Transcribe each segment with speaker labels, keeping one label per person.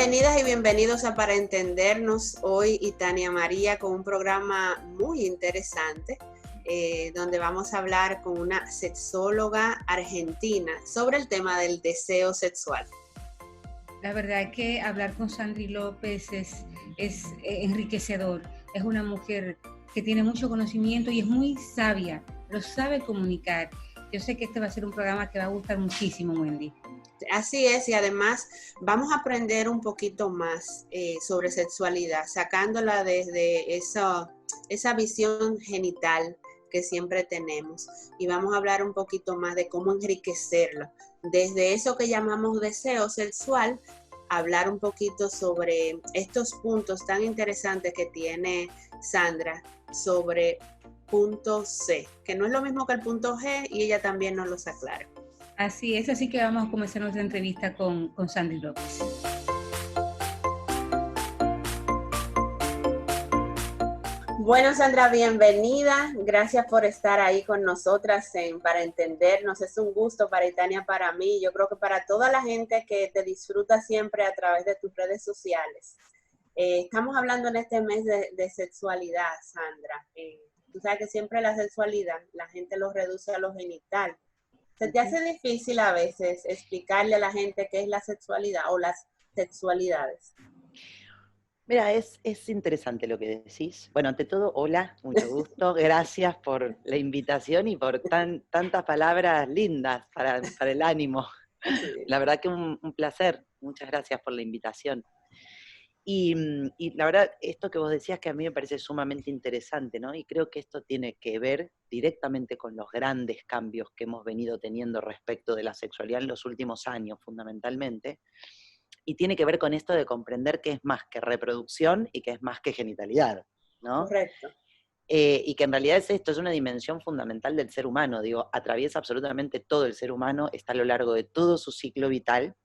Speaker 1: Bienvenidas y bienvenidos a Para Entendernos. Hoy Itania María con un programa muy interesante donde vamos a hablar con una sexóloga argentina sobre el tema del deseo sexual.
Speaker 2: La verdad es que hablar con Sandri López es enriquecedor. Es una mujer que tiene mucho conocimiento y es muy sabia, lo sabe comunicar. Yo sé que este va a ser un programa que va a gustar muchísimo, Wendy.
Speaker 1: Así es, y además vamos a aprender un poquito más sobre sexualidad, sacándola desde esa visión genital que siempre tenemos. Y vamos a hablar un poquito más de cómo enriquecerlo. Desde eso que llamamos deseo sexual, hablar un poquito sobre estos puntos tan interesantes que tiene Sandra sobre punto C, que no es lo mismo que el punto G y ella también nos los aclara.
Speaker 2: Así es, así que vamos a comenzar nuestra entrevista con Sandri López.
Speaker 1: Bueno, Sandra, bienvenida. Gracias por estar ahí con nosotras Para Entendernos. Es un gusto para Itania, para mí. Yo creo que para toda la gente que te disfruta siempre a través de tus redes sociales. Estamos hablando en este mes de sexualidad, Sandra. Tú sabes que siempre la sexualidad, la gente lo reduce a lo genital. ¿Se te hace difícil a veces explicarle a la gente qué es la sexualidad o las sexualidades?
Speaker 3: Mira, es interesante lo que decís. Bueno, ante todo, hola, mucho gusto. Gracias por la invitación y por tantas palabras lindas para el ánimo.
Speaker 1: Sí.
Speaker 3: La verdad que un placer. Muchas gracias por la invitación. Y la verdad, esto que vos decías que a mí me parece sumamente interesante, ¿no? Y creo que esto tiene que ver directamente con los grandes cambios que hemos venido teniendo respecto de la sexualidad en los últimos años, fundamentalmente. Y tiene que ver con esto de comprender que es más que reproducción y que es más que genitalidad, ¿no?
Speaker 1: Correcto.
Speaker 3: Y que en realidad es una dimensión fundamental del ser humano, digo, atraviesa absolutamente todo el ser humano, está a lo largo de todo su ciclo vital,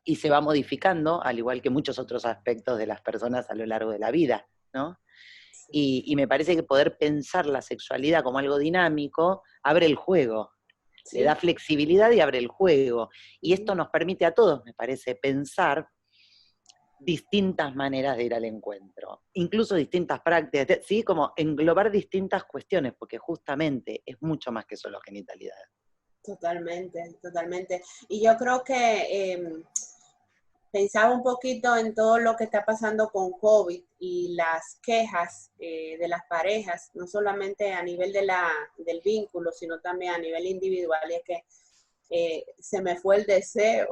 Speaker 3: y se va modificando, al igual que muchos otros aspectos de las personas a lo largo de la vida, ¿no?
Speaker 1: Sí.
Speaker 3: Y me parece que poder pensar la sexualidad como algo dinámico abre el juego,
Speaker 1: Sí.
Speaker 3: le da flexibilidad y abre el juego. Y esto nos permite a todos, me parece, pensar distintas maneras de ir al encuentro, incluso distintas prácticas, ¿sí? Como englobar distintas cuestiones, porque justamente es mucho más que solo genitalidad.
Speaker 1: Totalmente, totalmente. Y yo creo que pensaba un poquito en todo lo que está pasando con COVID y las quejas de las parejas, no solamente a nivel del vínculo, sino también a nivel individual. Y es que se me fue el deseo,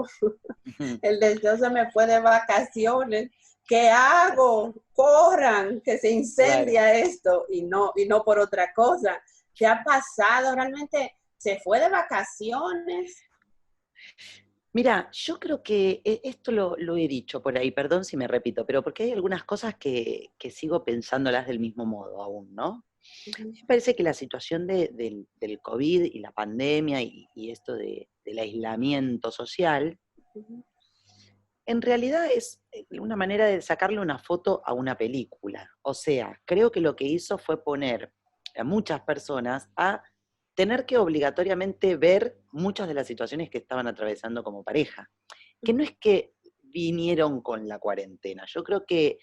Speaker 1: el deseo se me fue de vacaciones. ¿Qué hago? Corran, que se incendia esto y no por otra cosa. ¿Qué ha pasado? Realmente se fue de vacaciones.
Speaker 3: Mira, yo creo que esto lo he dicho por ahí, perdón si me repito, pero porque hay algunas cosas que sigo pensándolas del mismo modo aún, ¿no? Me parece que la situación del COVID y la pandemia y esto del aislamiento social, en realidad es una manera de sacarle una foto a una película. O sea, creo que lo que hizo fue poner a muchas personas a tener que obligatoriamente ver muchas de las situaciones que estaban atravesando como pareja. Que no es que vinieron con la cuarentena, yo creo que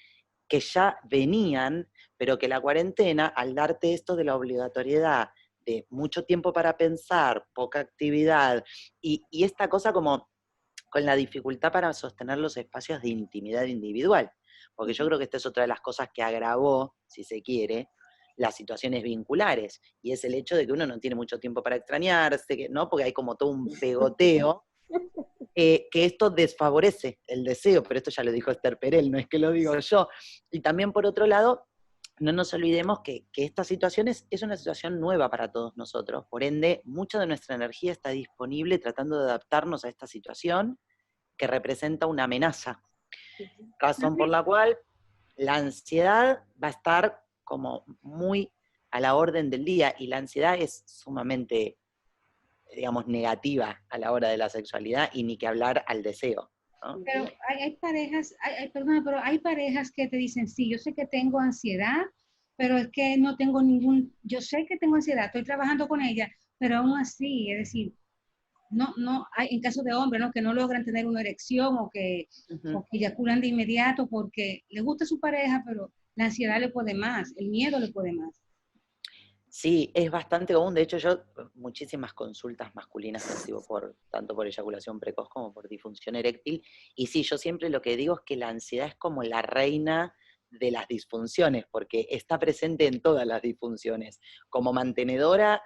Speaker 3: ya venían, pero que la cuarentena, al darte esto de la obligatoriedad de mucho tiempo para pensar, poca actividad, y esta cosa como con la dificultad para sostener los espacios de intimidad individual, porque yo creo que esta es otra de las cosas que agravó, si se quiere, las situaciones vinculares, y es el hecho de que uno no tiene mucho tiempo para extrañarse, ¿no? Porque hay como todo un pegoteo, que esto desfavorece el deseo, pero esto ya lo dijo Esther Perel, no es que lo digo yo. Y también por otro lado, no nos olvidemos que esta situación es una situación nueva para todos nosotros, por ende, mucha de nuestra energía está disponible tratando de adaptarnos a esta situación que representa una amenaza. Razón por la cual la ansiedad va a estar como muy a la orden del día, y la ansiedad es sumamente, digamos, negativa a la hora de la sexualidad, y ni que hablar al deseo, ¿no?
Speaker 2: Pero hay parejas, perdona, pero hay parejas que te dicen, sí, yo sé que tengo ansiedad, pero es que no tengo yo sé que tengo ansiedad, estoy trabajando con ella, pero aún así, es decir, no hay, en caso de hombres, ¿no? Que no logran tener una erección o que eyaculan de inmediato porque les gusta su pareja, pero la ansiedad le puede más, el miedo le puede más.
Speaker 3: Sí, es bastante común. De hecho, yo muchísimas consultas masculinas recibo tanto por eyaculación precoz como por disfunción eréctil. Y sí, yo siempre lo que digo es que la ansiedad es como la reina de las disfunciones, porque está presente en todas las disfunciones, como mantenedora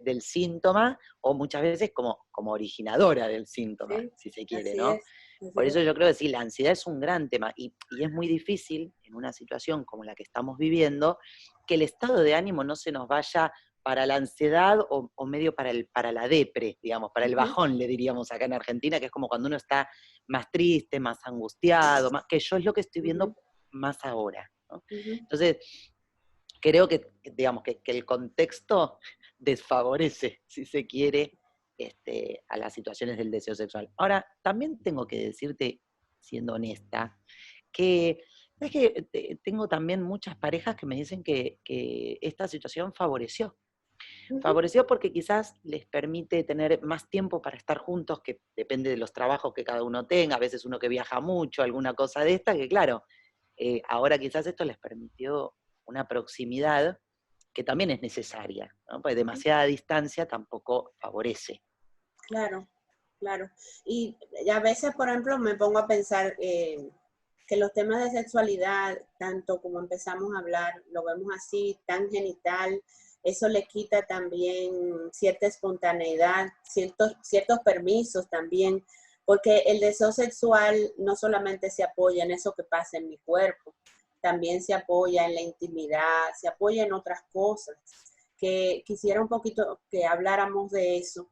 Speaker 3: del síntoma, o muchas veces como originadora del síntoma,
Speaker 1: Sí,
Speaker 3: si se quiere,
Speaker 1: así
Speaker 3: ¿no?
Speaker 1: es. Así
Speaker 3: Por eso
Speaker 1: es.
Speaker 3: yo creo que sí, la ansiedad es un gran tema, y es muy difícil en una situación como la que estamos viviendo, que el estado de ánimo no se nos vaya para la ansiedad o medio para la depre, digamos, para el
Speaker 1: Ujú,
Speaker 3: bajón, le diríamos acá en Argentina, que es como cuando uno está más triste, más angustiado, que yo es lo que estoy
Speaker 1: ujú,
Speaker 3: viendo más ahora, ¿no?
Speaker 1: ujú.
Speaker 3: Entonces, creo que, digamos, que el contexto desfavorece, si se quiere, a las situaciones del deseo sexual. Ahora, también tengo que decirte, siendo honesta, que es que tengo también muchas parejas que me dicen que esta situación favoreció.
Speaker 1: Ujú,
Speaker 3: Favoreció porque quizás les permite tener más tiempo para estar juntos, que depende de los trabajos que cada uno tenga, a veces uno que viaja mucho, alguna cosa de esta, que claro, ahora quizás esto les permitió una proximidad que también es necesaria, ¿no? Porque demasiada distancia tampoco favorece.
Speaker 1: claro, claro. Y a veces, por ejemplo, me pongo a pensar que los temas de sexualidad, tanto como empezamos a hablar, lo vemos así, tan genital, eso le quita también cierta espontaneidad, ciertos permisos también, porque el deseo sexual no solamente se apoya en eso que pasa en mi cuerpo, también se apoya en la intimidad, se apoya en otras cosas, que quisiera un poquito que habláramos de eso,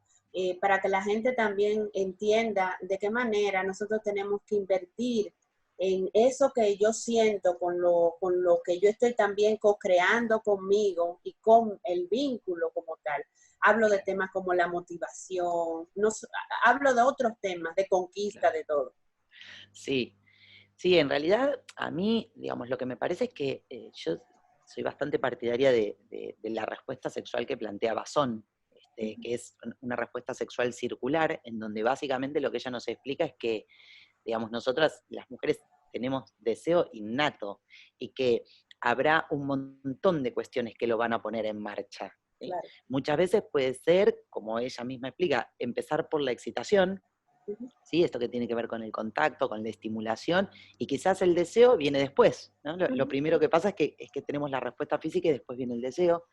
Speaker 1: para que la gente también entienda de qué manera nosotros tenemos que invertir en eso que yo siento con lo que yo estoy también co-creando conmigo y con el vínculo como tal. Hablo de temas como la motivación, no, hablo de otros temas, de conquista,
Speaker 3: Claro.
Speaker 1: de todo.
Speaker 3: Sí, sí, en realidad a mí, digamos, lo que me parece es que yo soy bastante partidaria de la respuesta sexual que plantea Bazón, que es una respuesta sexual circular, en donde básicamente lo que ella nos explica es que, digamos, nosotras, las mujeres, tenemos deseo innato y que habrá un montón de cuestiones que lo van a poner en marcha, ¿sí?
Speaker 1: Claro.
Speaker 3: Muchas veces puede ser, como ella misma explica, empezar por la excitación,
Speaker 1: Uh-huh.
Speaker 3: ¿sí? Esto que tiene que ver con el contacto, con la estimulación, y quizás el deseo viene después, ¿no? Lo
Speaker 1: Uh-huh.
Speaker 3: primero que pasa es que tenemos la respuesta física y después viene el deseo.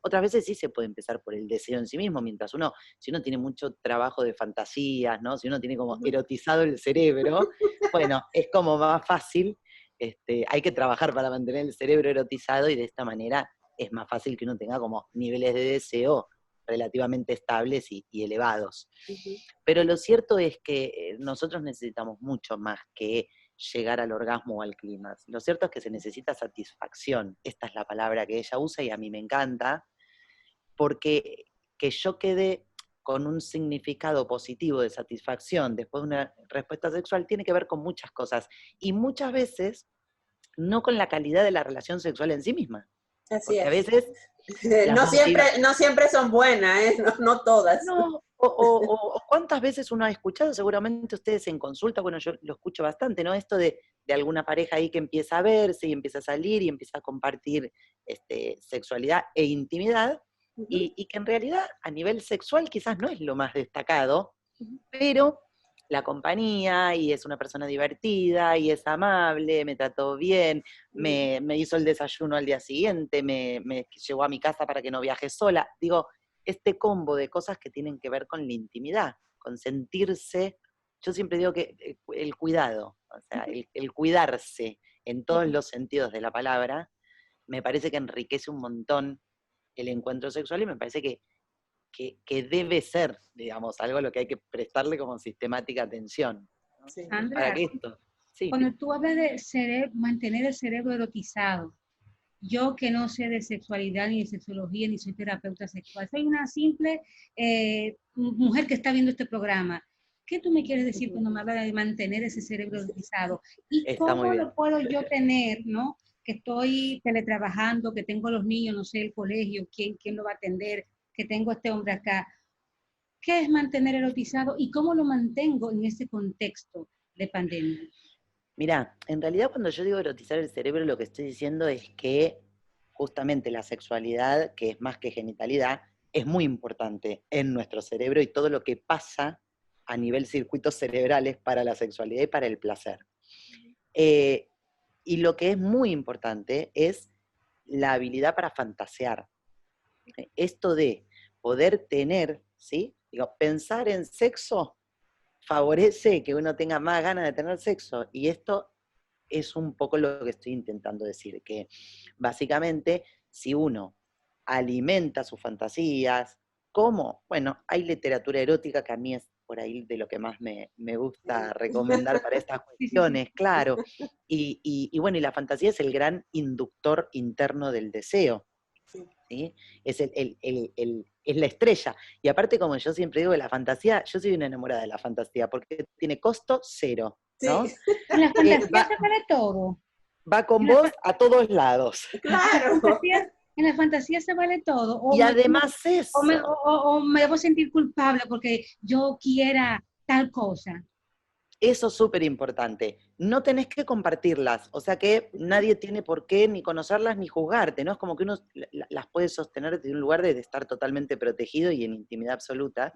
Speaker 3: Otras veces sí se puede empezar por el deseo en sí mismo, mientras si uno tiene mucho trabajo de fantasías, ¿no? Si uno tiene como
Speaker 1: Uh-huh.
Speaker 3: erotizado el cerebro, bueno, es como más fácil, hay que trabajar para mantener el cerebro erotizado y de esta manera es más fácil que uno tenga como niveles de deseo relativamente estables y elevados.
Speaker 1: Uh-huh.
Speaker 3: Pero lo cierto es que nosotros necesitamos mucho más que llegar al orgasmo o al clímax. Lo cierto es que se necesita satisfacción. Esta es la palabra que ella usa y a mí me encanta, porque que yo quede con un significado positivo de satisfacción después de una respuesta sexual tiene que ver con muchas cosas. Y muchas veces no con la calidad de la relación sexual en sí misma.
Speaker 1: Así
Speaker 3: Porque a
Speaker 1: es.
Speaker 3: veces las
Speaker 1: No siempre,
Speaker 3: motivaciones...
Speaker 1: no siempre son buenas, ¿eh? No, no todas.
Speaker 3: No, o cuántas veces uno ha escuchado, seguramente ustedes en consulta, bueno, yo lo escucho bastante, ¿no? Esto de alguna pareja ahí que empieza a verse y empieza a salir y empieza a compartir sexualidad e intimidad,
Speaker 1: Uh-huh.
Speaker 3: y que en realidad a nivel sexual quizás no es lo más destacado, pero la compañía, y es una persona divertida, y es amable, me trató bien,
Speaker 1: Uh-huh.
Speaker 3: me hizo el desayuno al día siguiente, me llevó a mi casa para que no viaje sola. Digo, este combo de cosas que tienen que ver con la intimidad, con sentirse, yo siempre digo que el cuidado, o sea, el cuidarse en todos
Speaker 1: Uh-huh.
Speaker 3: los sentidos de la palabra, me parece que enriquece un montón el encuentro sexual y me parece que debe ser, digamos, algo a lo que hay que prestarle como sistemática atención, ¿no?
Speaker 1: Sí.
Speaker 3: Para
Speaker 2: Sandra,
Speaker 3: que esto, sí,
Speaker 2: cuando tú hablas de mantener el cerebro erotizado, yo que no sé de sexualidad ni de sexología ni soy terapeuta sexual, soy una simple mujer que está viendo este programa. ¿Qué tú me quieres decir
Speaker 1: Uh-huh.
Speaker 2: cuando me hablas de mantener ese cerebro erotizado? ¿Y
Speaker 3: está muy
Speaker 2: cómo
Speaker 3: bien.
Speaker 2: lo puedo yo tener, no? Que estoy teletrabajando, que tengo los niños, no sé, el colegio, quién lo va a atender, que tengo este hombre acá. ¿Qué es mantener erotizado y cómo lo mantengo en este contexto de pandemia?
Speaker 3: Mirá, en realidad cuando yo digo erotizar el cerebro, lo que estoy diciendo es que justamente la sexualidad, que es más que genitalidad, es muy importante en nuestro cerebro y todo lo que pasa a nivel circuitos cerebrales para la sexualidad y para el placer. Eh, y lo que es muy importante es la habilidad para fantasear. Esto de poder tener, ¿sí? Digo, pensar en sexo favorece que uno tenga más ganas de tener sexo. Y esto es un poco lo que estoy intentando decir, que básicamente si uno alimenta sus fantasías, ¿cómo? Bueno, hay literatura erótica que a mí es por ahí de lo que más me gusta recomendar para estas
Speaker 2: Sí, sí, sí.
Speaker 3: cuestiones, claro. Y bueno, y la fantasía es el gran inductor interno del deseo. ¿Sí? Es, es la estrella. Y aparte, como yo siempre digo, de la fantasía, yo soy una enamorada de la fantasía, porque tiene costo cero,
Speaker 1: Sí,
Speaker 3: ¿no?
Speaker 2: En la fantasía
Speaker 3: Va,
Speaker 2: se vale todo.
Speaker 3: va con
Speaker 2: En la,
Speaker 3: vos a todos lados.
Speaker 1: claro.
Speaker 2: en la fantasía se vale todo.
Speaker 3: Y además
Speaker 2: O,
Speaker 3: eso,
Speaker 2: o me debo sentir culpable porque yo quiera tal cosa.
Speaker 3: eso es súper importante. No tenés que compartirlas, o sea que nadie tiene por qué ni conocerlas ni juzgarte, ¿no? Es como que uno las puede sostener desde un lugar de estar totalmente protegido y en intimidad absoluta.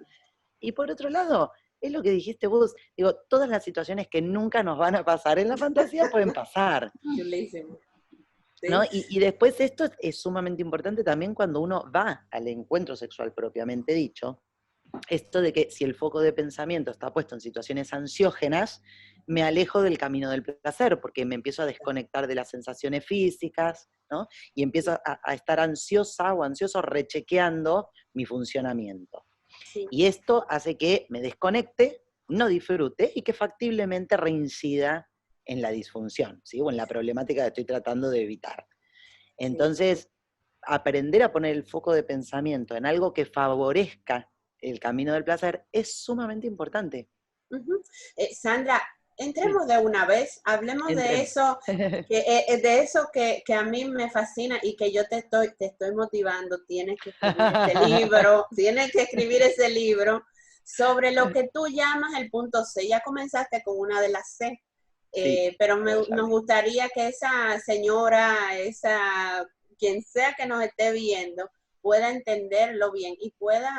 Speaker 3: Y por otro lado, es lo que dijiste vos, digo, todas las situaciones que nunca nos van a pasar en la fantasía pueden pasar,
Speaker 1: Chulísimo.
Speaker 3: ¿no?
Speaker 1: Sí,
Speaker 3: Y después esto es sumamente importante también cuando uno va al encuentro sexual propiamente dicho, esto de que si el foco de pensamiento está puesto en situaciones ansiógenas, me alejo del camino del placer, porque me empiezo a desconectar de las sensaciones físicas, ¿no? Y empiezo a estar ansiosa o ansioso rechequeando mi funcionamiento.
Speaker 1: sí.
Speaker 3: Y esto hace que me desconecte, no disfrute y que factiblemente reincida en la disfunción, ¿sí? O en la problemática que estoy tratando de evitar.
Speaker 1: Sí.
Speaker 3: Entonces, aprender a poner el foco de pensamiento en algo que favorezca el camino del placer es sumamente importante.
Speaker 1: Ujú. Sandra,
Speaker 3: Sí,
Speaker 1: entremos de una vez, hablemos
Speaker 3: entremos.
Speaker 1: de eso que a mí me fascina y que yo te estoy motivando. Tienes que escribir ese libro, tienes que escribir ese libro sobre lo que tú llamas el punto C. Ya comenzaste con una de las C,
Speaker 3: Sí,
Speaker 1: pero
Speaker 3: pero ya
Speaker 1: nos
Speaker 3: hablé.
Speaker 1: gustaría que esa señora, esa quien sea que nos esté viendo, pueda entenderlo bien y pueda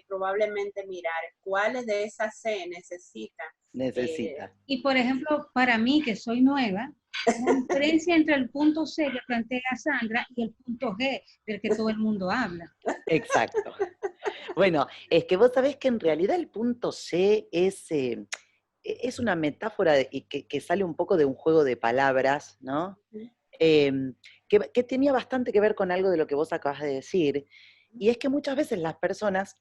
Speaker 1: probablemente mirar cuáles de esas C necesita. eh,
Speaker 3: Necesita.
Speaker 2: Y por ejemplo, para mí, que soy nueva, la diferencia entre el punto C que plantea Sandra y el punto G del que todo el mundo habla.
Speaker 3: Exacto. Bueno, es que vos sabés que en realidad el punto C es una metáfora y que sale un poco de un juego de palabras, ¿no? Eh, que tenía bastante que ver con algo de lo que vos acabas de decir, y es que muchas veces las personas,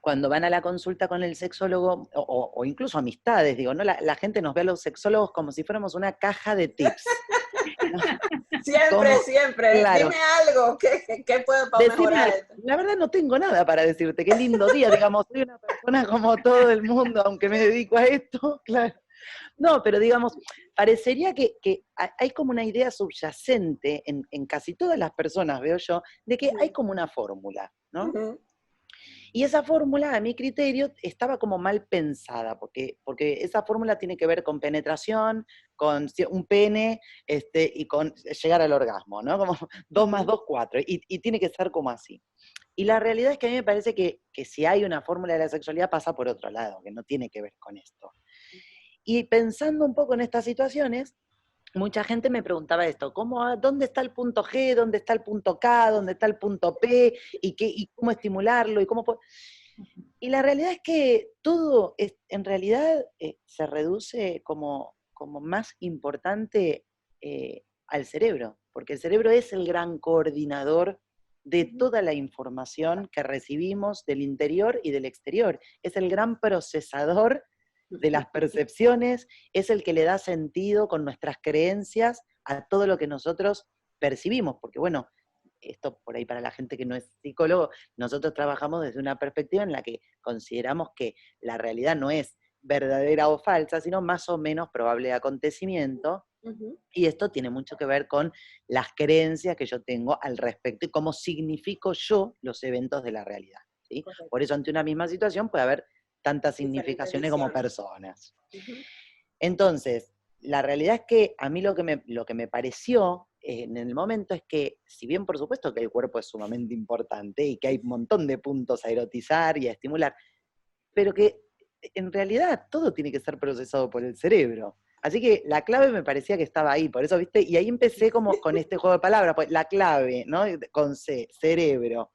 Speaker 3: cuando van a la consulta con el sexólogo, o incluso amistades, digo, ¿no? La gente nos ve a los sexólogos como si fuéramos una caja de tips, ¿no?
Speaker 1: siempre,
Speaker 3: Como,
Speaker 1: siempre, dime
Speaker 3: claro,
Speaker 1: algo que puedo para
Speaker 3: decime
Speaker 1: mejorar
Speaker 3: algo.
Speaker 1: esto.
Speaker 3: La verdad no tengo nada para decirte, qué lindo día, digamos, soy una persona como todo el mundo, aunque me dedico a esto, claro. No, pero digamos, parecería que hay como una idea subyacente en casi todas las personas, veo yo, de que hay como una fórmula, ¿no?
Speaker 1: Ujú.
Speaker 3: Y esa fórmula, a mi criterio, estaba como mal pensada, porque esa fórmula tiene que ver con penetración, con un pene, y con llegar al orgasmo, ¿no? Como 2 más
Speaker 1: Ujú.
Speaker 3: 2 4, y tiene que ser como así. Y la realidad es que a mí me parece que si hay una fórmula de la sexualidad pasa por otro lado, que no tiene que ver con esto. Y pensando un poco en estas situaciones, mucha gente me preguntaba esto, ¿dónde está el punto G? ¿Dónde está el punto K? ¿Dónde está el punto P? ¿Y cómo estimularlo? Y la realidad es que todo en realidad se reduce como más importante al cerebro, porque el cerebro es el gran coordinador de toda la información que recibimos del interior y del exterior. Es el gran procesador de las percepciones, es el que le da sentido con nuestras creencias a todo lo que nosotros percibimos, porque bueno, esto por ahí para la gente que no es psicólogo, nosotros trabajamos desde una perspectiva en la que consideramos que la realidad no es verdadera o falsa, sino más o menos probable acontecimiento,
Speaker 1: Ujú.
Speaker 3: y esto tiene mucho que ver con las creencias que yo tengo al respecto y cómo significo yo los eventos de la realidad. ¿sí?
Speaker 1: Correcto.
Speaker 3: Por eso ante una misma situación puede haber tantas
Speaker 1: Diferentes
Speaker 3: significaciones como
Speaker 1: visiones.
Speaker 3: personas.
Speaker 1: Ujú.
Speaker 3: Entonces, la realidad es que a mí lo que me pareció en el momento es que, si bien por supuesto que el cuerpo es sumamente importante y que hay un montón de puntos a erotizar y a estimular, pero que en realidad todo tiene que ser procesado por el cerebro. Así que la clave me parecía que estaba ahí, por eso, ¿viste? Y ahí empecé como con este juego de palabras, pues la clave, ¿no? Con C, cerebro.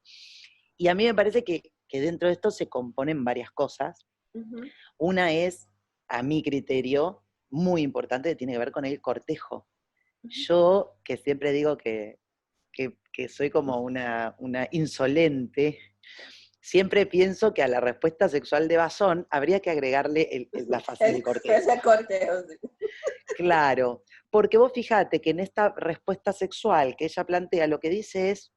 Speaker 3: Y a mí me parece que dentro de esto se componen varias cosas.
Speaker 1: Ujú.
Speaker 3: Una es, a mi criterio, muy importante, que tiene que ver con el cortejo.
Speaker 1: Ujú.
Speaker 3: Yo, que siempre digo que soy como una insolente, siempre pienso que a la respuesta sexual de Bazón habría que agregarle la fase del cortejo.
Speaker 1: Ese cortejo, sí.
Speaker 3: Claro, porque vos fijate que en esta respuesta sexual que ella plantea, lo que dice es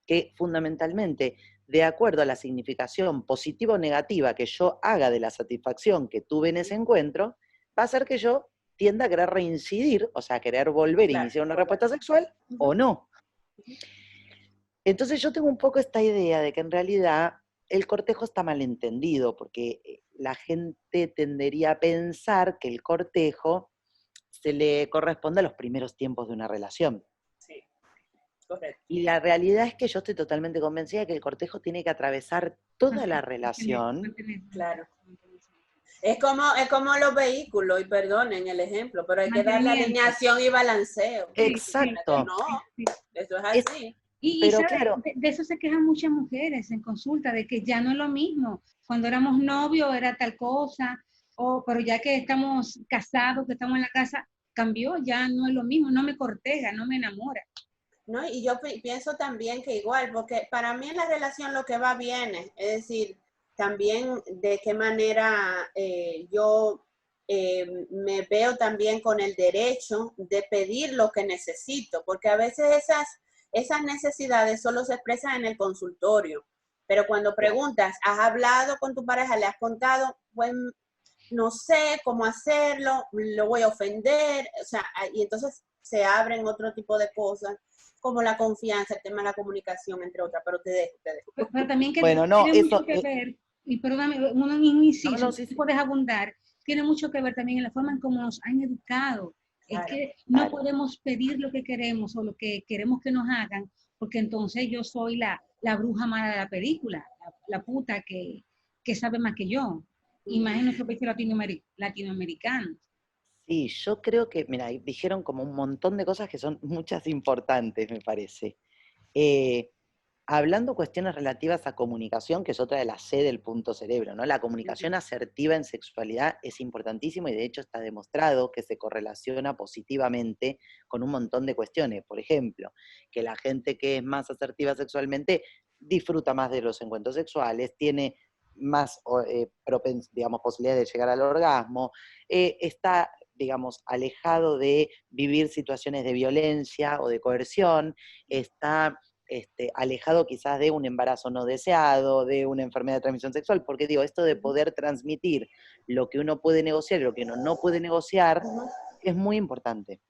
Speaker 3: que fundamentalmente, de acuerdo a la significación positiva o negativa que yo haga de la satisfacción que tuve en ese encuentro, va a hacer que yo tienda a querer reincidir, o sea, a querer volver a
Speaker 1: Claro,
Speaker 3: iniciar una respuesta
Speaker 1: correcto.
Speaker 3: sexual o
Speaker 1: Ujú.
Speaker 3: no. Entonces yo tengo un poco esta idea de que en realidad el cortejo está mal entendido, porque la gente tendería a pensar que el cortejo se le corresponde a los primeros tiempos de una relación.
Speaker 1: Sí, correcto.
Speaker 3: Y la realidad es que yo estoy totalmente convencida de que el cortejo tiene que atravesar toda la
Speaker 2: Mantener,
Speaker 3: relación.
Speaker 2: mantener,
Speaker 1: Claro.
Speaker 2: mantener.
Speaker 1: Es como los vehículos, y perdonen el ejemplo, pero hay que darle
Speaker 2: Mantenimiento.
Speaker 1: alineación y balanceo.
Speaker 2: Sí, sí,
Speaker 1: Imagínate,
Speaker 3: Exacto.
Speaker 1: no,
Speaker 2: sí, sí.
Speaker 1: eso es
Speaker 3: Es,
Speaker 1: así.
Speaker 2: Y
Speaker 3: pero
Speaker 2: ¿sabe?
Speaker 3: claro,
Speaker 2: De eso se quejan muchas mujeres en consulta, de que ya no es lo mismo. Cuando éramos novios era tal cosa, pero ya que estamos casados, que estamos en la casa, cambió, ya no es lo mismo, no me corteja, no me enamora.
Speaker 1: ¿No? Y yo pienso también que igual, porque para mí en la relación lo que va viene, es decir, también de qué manera yo me veo también con el derecho de pedir lo que necesito, porque a veces esas necesidades solo se expresan en el consultorio, pero cuando
Speaker 3: claro.
Speaker 1: preguntas, ¿has hablado con tu pareja? ¿Le has contado? Pues no sé cómo hacerlo, lo voy a ofender, o sea, y entonces se abren otro tipo de cosas como la confianza, el tema de la comunicación, entre otras, pero te dejo, te dejo.
Speaker 2: Pero también que
Speaker 3: Bueno, no,
Speaker 2: tiene mucho
Speaker 3: eso,
Speaker 2: que ver, y perdóname, un
Speaker 3: no,
Speaker 2: inciso,
Speaker 3: no,
Speaker 2: si
Speaker 3: sí,
Speaker 2: tú
Speaker 3: sí,
Speaker 2: puedes abundar, tiene mucho que ver también en la forma en cómo nos han educado. Es
Speaker 1: Claro,
Speaker 2: que no
Speaker 3: claro.
Speaker 2: podemos pedir lo que queremos o lo que queremos que nos hagan, porque entonces yo soy la bruja mala de la película, la puta que sabe más que yo. Y más en nuestro país latinoamericano.
Speaker 3: Sí, yo creo que, mira, dijeron como un montón de cosas que son muchas importantes, me parece. Eh, Hablando cuestiones relativas a comunicación, que es otra de las C del punto cerebro, ¿no? La comunicación asertiva en sexualidad es importantísima y de hecho está demostrado que se correlaciona positivamente con un montón de cuestiones. Por ejemplo, que la gente que es más asertiva sexualmente disfruta más de los encuentros sexuales, tiene más, digamos, posibilidades de llegar al orgasmo, está, digamos, alejado de vivir situaciones de violencia o de coerción, está alejado quizás de un embarazo no deseado, de una enfermedad de transmisión sexual, porque digo, esto de poder transmitir lo que uno puede negociar y lo que uno no puede negociar es muy importante.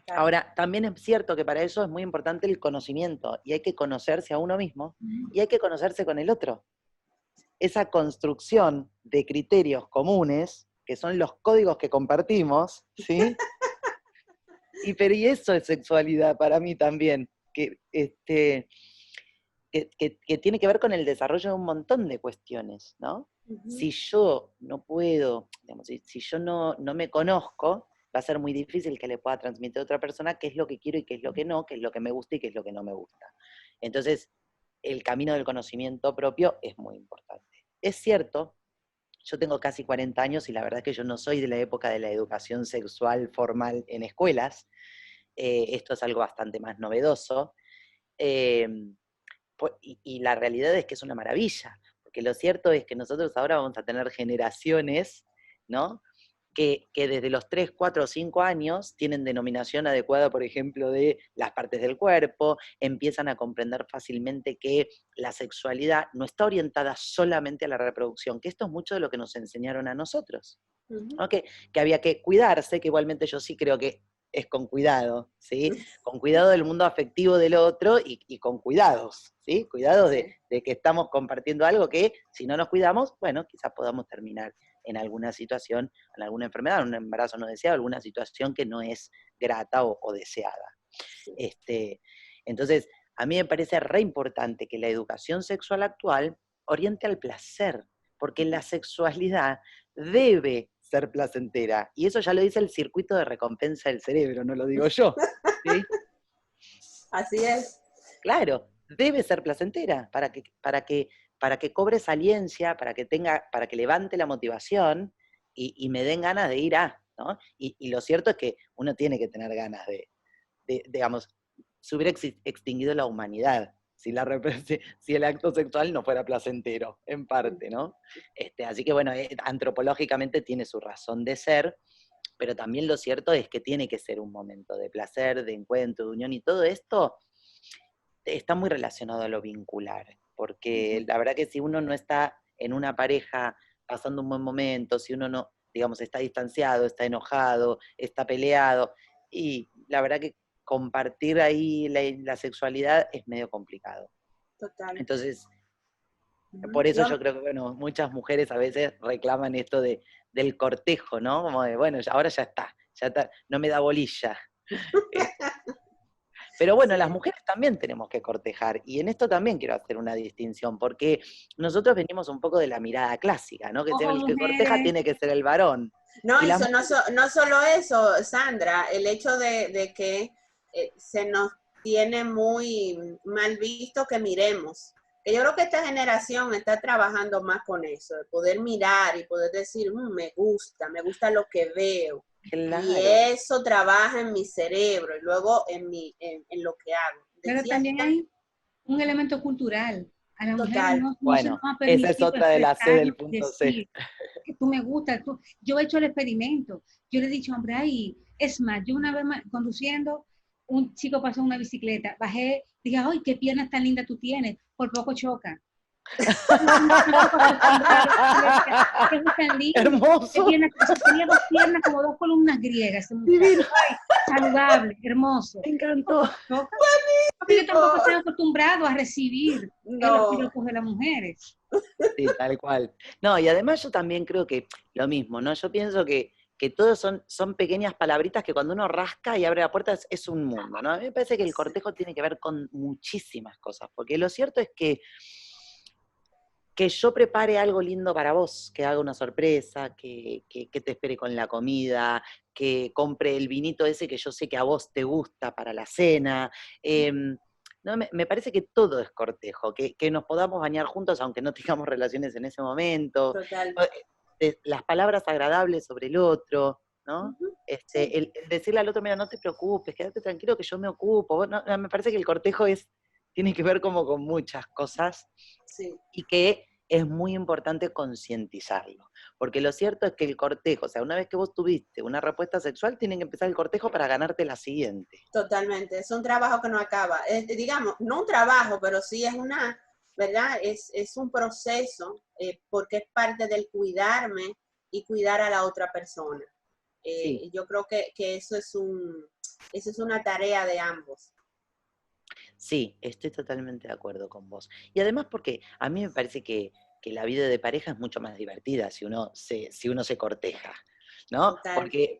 Speaker 1: claro.
Speaker 3: Ahora, también es cierto que para eso es muy importante el conocimiento, y hay que conocerse a uno mismo, y hay que conocerse con el otro. Esa construcción de criterios comunes, que son los códigos que compartimos, ¿sí? Y eso es sexualidad para mí también, que tiene que ver con el desarrollo de un montón de cuestiones, ¿no? Si yo no puedo, digamos, si yo no me conozco, va a ser muy difícil que le pueda transmitir a otra persona qué es lo que quiero y qué es lo que no, qué es lo que me gusta y qué es lo que no me gusta. Entonces, el camino del conocimiento propio es muy importante. Es cierto, yo tengo casi 40 años y la verdad es que yo no soy de la época de la educación sexual formal en escuelas. Esto es algo bastante más novedoso. Eh, y la realidad es que es una maravilla, porque lo cierto es que nosotros ahora vamos a tener generaciones, ¿no? Que desde los 3, 4 o 5 años tienen denominación adecuada, por ejemplo, de las partes del cuerpo, empiezan a comprender fácilmente que la sexualidad no está orientada solamente a la reproducción, que esto es mucho de lo que nos enseñaron a nosotros, ¿no? Que había que cuidarse, que igualmente yo sí creo que es con cuidado, ¿sí? Con cuidado del mundo afectivo del otro y con cuidados, ¿sí? Cuidados de que estamos compartiendo algo que, si no nos cuidamos, bueno, quizás podamos terminar en alguna situación, en alguna enfermedad, en un embarazo no deseado, alguna situación que no es grata o deseada. Entonces, a mí me parece re importante que la educación sexual actual oriente al placer, porque la sexualidad debe ser placentera, y eso ya lo dice el circuito de recompensa del cerebro, no lo digo yo, ¿sí?
Speaker 1: Así es.
Speaker 3: Claro, debe ser placentera para que cobre saliencia, para que levante la motivación y me den ganas de ir a, ¿no? Y lo cierto es que uno tiene que tener ganas digamos, se hubiera extinguido la humanidad si el acto sexual no fuera placentero, en parte, ¿no? Así que bueno, antropológicamente tiene su razón de ser, pero también lo cierto es que tiene que ser un momento de placer, de encuentro, de unión, y todo esto está muy relacionado a lo vincular, porque la verdad que si uno no está en una pareja pasando un buen momento, si uno no, digamos, está distanciado, está enojado, está peleado, y la verdad que compartir ahí la sexualidad es medio complicado.
Speaker 1: Total.
Speaker 3: Entonces, por eso yo creo que, bueno, muchas mujeres a veces reclaman esto del cortejo, ¿no? Como de, bueno, ahora ya está, no me da bolilla. Pero bueno, las mujeres también tenemos que cortejar, y en esto también quiero hacer una distinción, porque nosotros venimos un poco de la mirada clásica, ¿no? Que el que corteja tiene que ser el varón.
Speaker 1: No,
Speaker 3: y
Speaker 1: no solo eso, Sandra, el hecho de que se nos tiene muy mal visto que miremos. Que yo creo que esta generación está trabajando más con eso, de poder mirar y poder decir, me gusta lo que veo. Claro. Y eso trabaja en mi cerebro y luego en lo que hago.
Speaker 2: Pero también hay un elemento cultural. A la mujer no
Speaker 3: bueno,
Speaker 2: se nos ha permitido,
Speaker 3: esa es otra de la C del punto C.
Speaker 2: Que tú me gustas. Yo he hecho el experimento. Yo le he dicho, hombre, ay, es más, yo una vez conduciendo, un chico pasó en una bicicleta, bajé, dije, ay, qué piernas tan lindas tú tienes, por poco choca.
Speaker 3: Hermoso.
Speaker 2: Tenía dos piernas como dos columnas griegas. Saludable, hermoso.
Speaker 3: Me encantó.
Speaker 2: Porque yo tampoco estoy acostumbrado a recibir los piropos de las mujeres.
Speaker 3: Sí, tal cual. No, y además yo también creo que lo mismo, ¿no? Yo pienso que todos son pequeñas palabritas que cuando uno rasca y abre la puerta es un mundo, ¿no? A mí me parece que el cortejo tiene que ver con muchísimas cosas, porque lo cierto es que yo prepare algo lindo para vos, que haga una sorpresa, que te espere con la comida, que compre el vinito ese que yo sé que a vos te gusta para la cena. No, me parece que todo es cortejo, que nos podamos bañar juntos aunque no tengamos relaciones en ese momento.
Speaker 1: Total.
Speaker 3: Las palabras agradables sobre el otro, ¿no? El decirle al otro, mira, no te preocupes, quédate tranquilo que yo me ocupo. No, me parece que el cortejo tiene que ver como con muchas cosas, y que es muy importante concientizarlo, porque lo cierto es que el cortejo, o sea, una vez que vos tuviste una respuesta sexual, tiene que empezar el cortejo para ganarte la siguiente.
Speaker 1: Totalmente, es un trabajo que no acaba, digamos, no un trabajo, pero sí es una, ¿verdad? Es un proceso, porque es parte del cuidarme y cuidar a la otra persona. Sí. Yo creo que eso es una tarea de ambos.
Speaker 3: Sí, estoy totalmente de acuerdo con vos. Y además porque a mí me parece que la vida de pareja es mucho más divertida si uno se corteja, ¿no?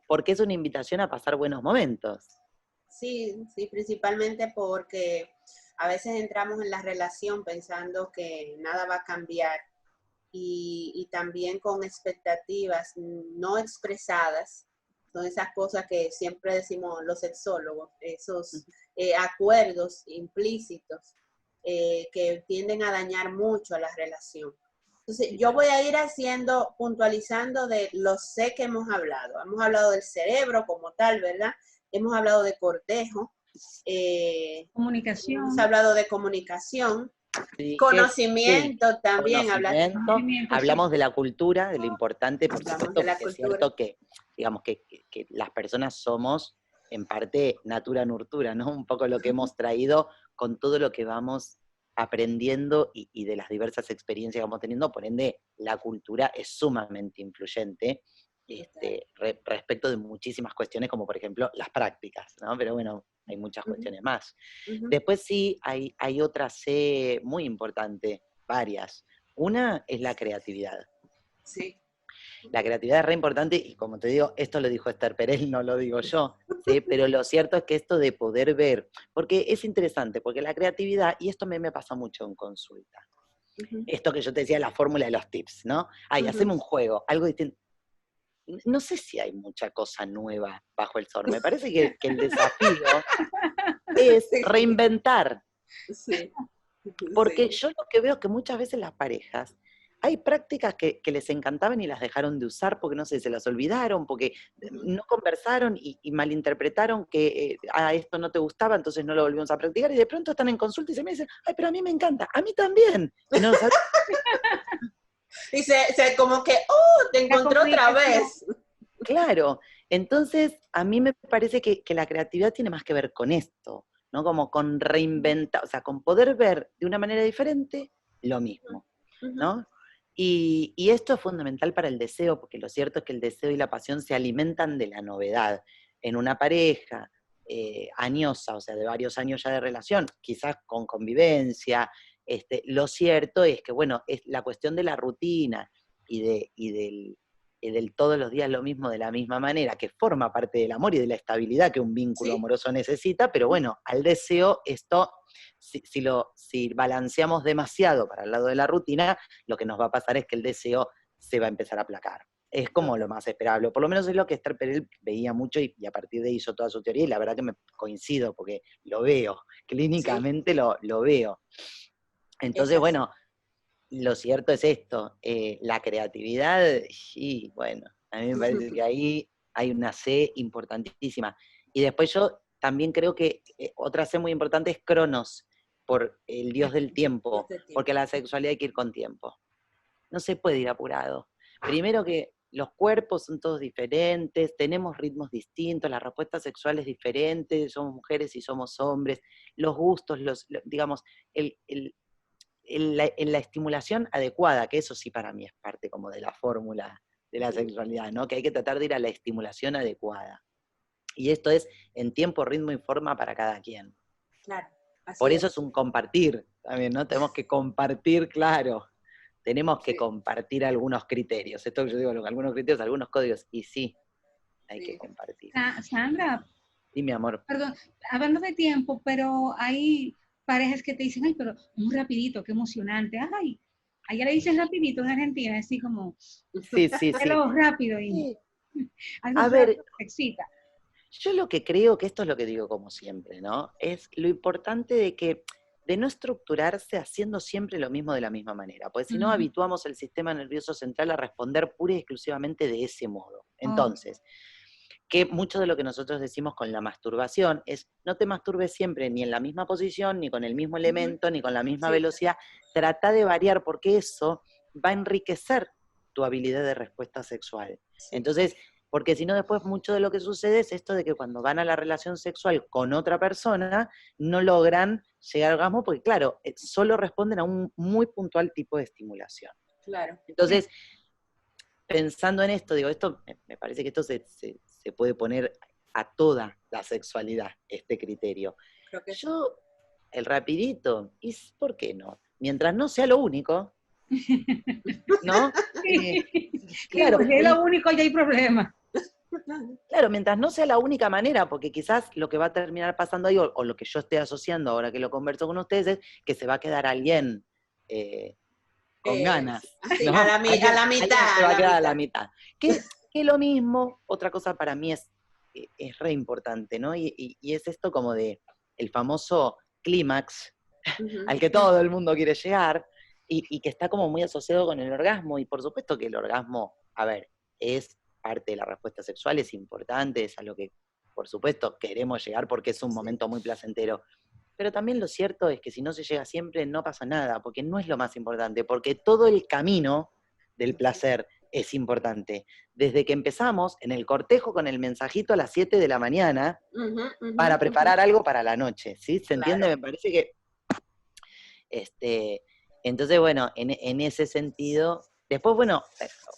Speaker 3: Porque es una invitación a pasar buenos momentos.
Speaker 1: Sí, principalmente porque a veces entramos en la relación pensando que nada va a cambiar y también con expectativas no expresadas. Son esas cosas que siempre decimos los sexólogos, esos acuerdos implícitos que tienden a dañar mucho a la relación. Entonces, yo voy a ir puntualizando de los C que hemos hablado. Hemos hablado del cerebro como tal, ¿verdad? Hemos hablado de cortejo.
Speaker 2: Comunicación.
Speaker 1: Hemos hablado de comunicación.
Speaker 3: Sí,
Speaker 1: conocimiento también.
Speaker 3: Hablamos de la cultura, de lo importante, por supuesto, porque es cierto que, digamos, que las personas somos, en parte, natura nurtura, ¿no? Un poco lo que hemos traído con todo lo que vamos aprendiendo y de las diversas experiencias que vamos teniendo, por ende, la cultura es sumamente influyente. respecto de muchísimas cuestiones, como por ejemplo las prácticas, ¿no? Pero bueno, hay muchas cuestiones más. Después sí, hay otra C muy importante, varias. Una es la creatividad.
Speaker 1: Sí.
Speaker 3: La creatividad es re importante y como te digo, esto lo dijo Esther Perel, no lo digo yo, ¿sí? Pero lo cierto es que esto de poder ver, porque es interesante, porque la creatividad, y esto me pasa mucho en consulta, esto que yo te decía, la fórmula de los tips, ¿no? Ay, haceme un juego, algo distinto. No sé si hay mucha cosa nueva bajo el sol. Me parece que el desafío es reinventar.
Speaker 1: Sí.
Speaker 3: Porque yo lo que veo es que muchas veces las parejas, hay prácticas que les encantaban y las dejaron de usar porque, no sé, se las olvidaron, porque no conversaron y malinterpretaron que esto no te gustaba, entonces no lo volvimos a practicar, y de pronto están en consulta y se me dicen, ay, pero a mí me encanta, a mí también. Y no lo sabía.
Speaker 1: Y se como que, ¡oh! Te encontré otra vez.
Speaker 3: Claro, entonces a mí me parece que la creatividad tiene más que ver con esto, ¿no? Como con reinventar, o sea, con poder ver de una manera diferente lo mismo, ¿no? Y esto es fundamental para el deseo, porque lo cierto es que el deseo y la pasión se alimentan de la novedad. En una pareja añosa, o sea, de varios años ya de relación, quizás con convivencia, lo cierto es que, bueno, es la cuestión de la rutina y del todos los días lo mismo de la misma manera, que forma parte del amor y de la estabilidad que un vínculo amoroso necesita, pero bueno, al deseo esto, si balanceamos demasiado para el lado de la rutina, lo que nos va a pasar es que el deseo se va a empezar a aplacar. Es como lo más esperable, por lo menos es lo que Esther Perel veía mucho y a partir de ahí hizo toda su teoría, y la verdad que me coincido, porque lo veo, clínicamente lo veo. Entonces, bueno, lo cierto es esto, la creatividad, y bueno, a mí me parece que ahí hay una C importantísima. Y después yo también creo que otra C muy importante es Cronos, por el dios del tiempo, porque la sexualidad hay que ir con tiempo. No se puede ir apurado. Primero que los cuerpos son todos diferentes, tenemos ritmos distintos, la respuesta sexual es diferente, somos mujeres y somos hombres, los gustos, digamos, en la estimulación adecuada, que eso sí para mí es parte como de la fórmula de la sexualidad, ¿no? Que hay que tratar de ir a la estimulación adecuada. Y esto es en tiempo, ritmo y forma para cada quien.
Speaker 1: Claro.
Speaker 3: Por eso es un compartir también, ¿no? Tenemos que compartir, claro. Tenemos que compartir algunos criterios. Esto que yo digo, algunos criterios, algunos códigos. Y sí, hay que compartir.
Speaker 2: Sandra.
Speaker 3: Sí, mi amor.
Speaker 2: Perdón, hablando de tiempo, pero hay parejas que te dicen, ay, pero muy rapidito, qué emocionante. Ay, allá le dicen rapidito en Argentina, así como,
Speaker 3: sí.
Speaker 2: rápido. Y algo
Speaker 3: a ver,
Speaker 2: excita.
Speaker 3: Yo lo que creo, que esto es lo que digo como siempre, ¿no? Es lo importante de no estructurarse haciendo siempre lo mismo de la misma manera, porque si no habituamos el sistema nervioso central a responder pura y exclusivamente de ese modo. Entonces, que mucho de lo que nosotros decimos con la masturbación es, no te masturbes siempre ni en la misma posición, ni con el mismo elemento, ni con la misma velocidad, trata de variar porque eso va a enriquecer tu habilidad de respuesta sexual. Entonces, porque si no después mucho de lo que sucede es esto de que cuando van a la relación sexual con otra persona, no logran llegar al orgasmo porque claro, solo responden a un muy puntual tipo de estimulación.
Speaker 1: Claro.
Speaker 3: Entonces, pensando en esto, digo, esto me parece que esto se puede poner a toda la sexualidad, este criterio.
Speaker 1: Creo que
Speaker 3: yo, el rapidito, ¿y por qué no? Mientras no sea lo único, ¿no?
Speaker 2: Claro, si es lo único ya hay problema.
Speaker 3: Claro, mientras no sea la única manera, porque quizás lo que va a terminar pasando ahí, o lo que yo estoy asociando ahora que lo converso con ustedes, es que se va a quedar alguien con ganas.
Speaker 1: Sí,
Speaker 3: ¿no?
Speaker 1: a la mitad.
Speaker 3: Se va a quedar a la mitad. Que lo mismo, otra cosa para mí es re importante, ¿no? Y es esto como de el famoso clímax al que todo el mundo quiere llegar y que está como muy asociado con el orgasmo. Y por supuesto que el orgasmo, a ver, es parte de la respuesta sexual, es importante, es a lo que, por supuesto, queremos llegar porque es un momento muy placentero. Pero también lo cierto es que si no se llega siempre, no pasa nada, porque no es lo más importante, porque todo el camino del placer es importante. Desde que empezamos en el cortejo con el mensajito a las 7 de la mañana para preparar algo para la noche, ¿sí? ¿Se entiende? Me parece que... entonces, bueno, en ese sentido, Después, bueno,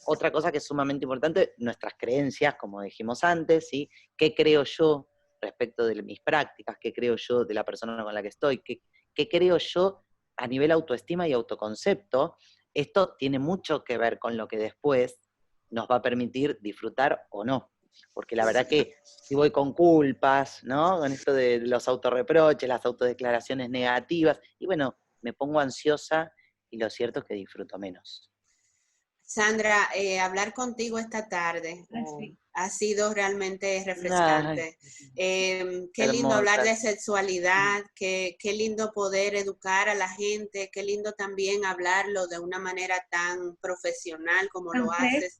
Speaker 3: otra cosa que es sumamente importante, nuestras creencias, como dijimos antes, ¿sí? ¿Qué creo yo respecto de mis prácticas? ¿Qué creo yo de la persona con la que estoy? ¿Qué creo yo a nivel autoestima y autoconcepto? Esto tiene mucho que ver con lo que después nos va a permitir disfrutar o no. Porque la verdad que si voy con culpas, ¿no? Con esto de los autorreproches, las autodeclaraciones negativas, y bueno, me pongo ansiosa y lo cierto es que disfruto menos.
Speaker 1: Sandra, hablar contigo esta tarde ha sido realmente refrescante. Qué lindo hablar de sexualidad, qué lindo poder educar a la gente, qué lindo también hablarlo de una manera tan profesional como lo haces.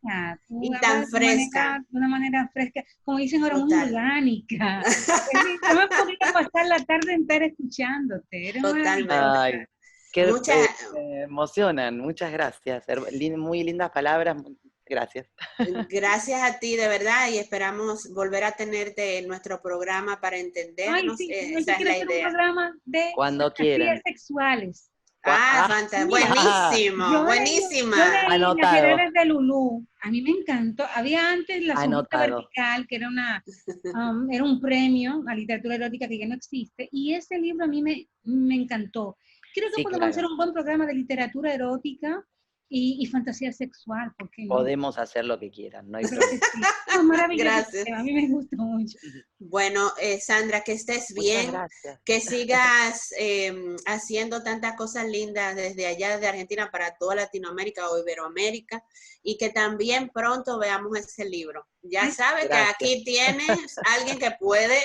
Speaker 1: Y tan fresca.
Speaker 2: De una manera fresca, como dicen ahora, muy orgánica. Yo me podría pasar la tarde entera escuchándote.
Speaker 1: Totalmente.
Speaker 3: Me emocionan, muchas gracias. Muy lindas palabras, gracias.
Speaker 1: Gracias a ti, de verdad, y esperamos volver a tenerte en nuestro programa para entendernos.
Speaker 2: Ay, sí,
Speaker 1: esa es la idea.
Speaker 2: Un programa de
Speaker 3: cuando quieran.
Speaker 2: Sexuales.
Speaker 1: Fantástico. Buenísimo, buenísima.
Speaker 2: Yo leí Las Piedras de Lulú. A mí me encantó. Había antes La Sombrita Vertical, que era un premio a literatura erótica que ya no existe, y ese libro a mí me encantó. Creo que podemos hacer un buen programa de literatura erótica y fantasía sexual, porque
Speaker 3: podemos hacer lo que quieran, no hay problema.
Speaker 2: Sí. Maravilloso. Gracias. A mí me gusta mucho.
Speaker 1: Bueno, Sandra, que estés bien, que sigas haciendo tantas cosas lindas desde allá, desde Argentina para toda Latinoamérica o Iberoamérica, y que también pronto veamos ese libro. Ya sabes que aquí tienes alguien que puede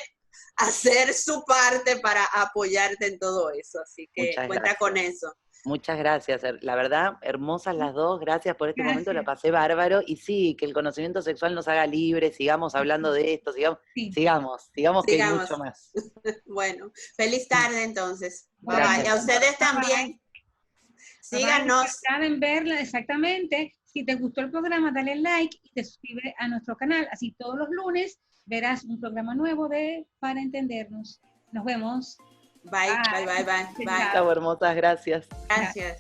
Speaker 1: hacer su parte para apoyarte en todo eso, así que cuenta con eso.
Speaker 3: Muchas gracias, la verdad, hermosas las dos, gracias por este momento, la pasé bárbaro, y sí, que el conocimiento sexual nos haga libres, sigamos hablando de esto, sigamos que hay mucho más.
Speaker 1: Bueno, feliz tarde entonces. Bye bye. A ustedes también. Síganos.
Speaker 2: En verla, exactamente. Si te gustó el programa, dale like y te suscribes a nuestro canal, así todos los lunes verás un programa nuevo de Para Entendernos. Nos vemos.
Speaker 1: Bye.
Speaker 3: Chao, hermosas, gracias.
Speaker 1: Gracias.